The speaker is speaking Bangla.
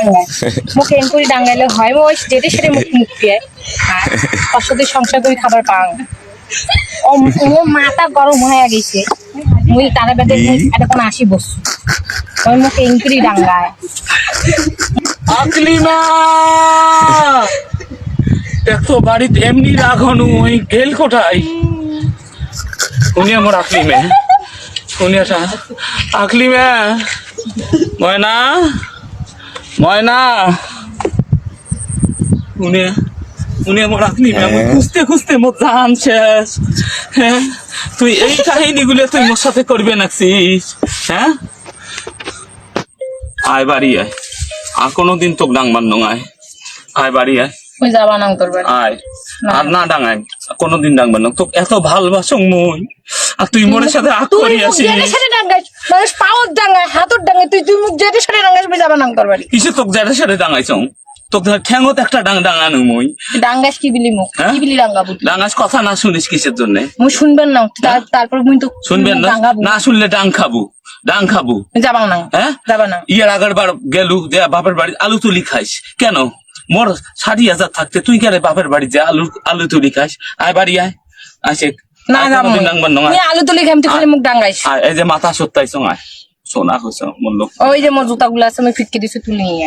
ডাঙ্গায় মুখে এনকুরি ডাঙ্গাইলে হয় ওই যেতে সেটা মুখ দিয়ে ওর সাথে সংসার করে খাবার পাং ও মাথা গরম হয়ে গেছে মুই তারা বেঁধে এটা কোনো আসি বসু ওই মুখে এনকুরি ডাঙ্গায় আকলিমা দেখো বাড়িতে এমনি রাখনু ওই গেল কোথায় উনি আমার আকলিমে উনি এটা আকলিমে ময়না ময়না উনি উনি আমার আকলিমে আমি খুঁজতে খুঁজতে মোর জান শেষ হ্যাঁ তুই এই কাহিনীগুলো তুই মোর সাথে করবে নাকছিস হ্যাঁ আয় বাড়ি আয় আর কোনোদিন তোকে ডাংবার নয় আয় বাড়ি আয় ওই যাবা নাম তোর বাড়ি আয় আর না ডাঙাই কোনোদিন ডাংবার না তোকে এত ভালোবাসো মই আর তুই মোরের সাথে আগ তুই করি মুখ আসিস যেতে সেটা ডাঙ্গাইস মানুষ পাওয়ার ডাঙ্গায় হাতের ডাঙ্গায় তুই মুখ যেতে সেটা ডাঙ্গাইস ওই যাবা নাম তোর বাড়ি কিসে তোকে যারা সাথে ডাঙাইছ তোকে ঠ্যাঙত একটা ডাঙানো মই ডাঙ্গাইস কি বিলি মুখ হ্যাঁ? কি বিলি ডাঙ্গাবো ডাঙাস কথা না শুনিস কিসের জন্য মুই শুনবেন না তারপর মুই তো শুনবেন না ডাঙ্গাবো না শুনলে ডাং খাবো যাবা না হ্যাঁ যাবা না ইয়ার আগের বার গেলু যে বাপের বাড়ি আলু তুলি খাইস কেন মোর 60,000 থাকতে তুই কেন বাপের বাড়ি যে আলু তুলি খাইস আয় বাড়ি আয় আসে না যাবো ডাংবার নয় তুই আলু তুলি খাইম তুই খালি মুখ ডাঙ্গাইস আর এই যে মাথা সত্তাইছ আয় সোনা হইছ মূল্য ওই যে মোর জুতাগুলো আছে আমি ফিটকে দিছি তুলি নিয়ে আয়।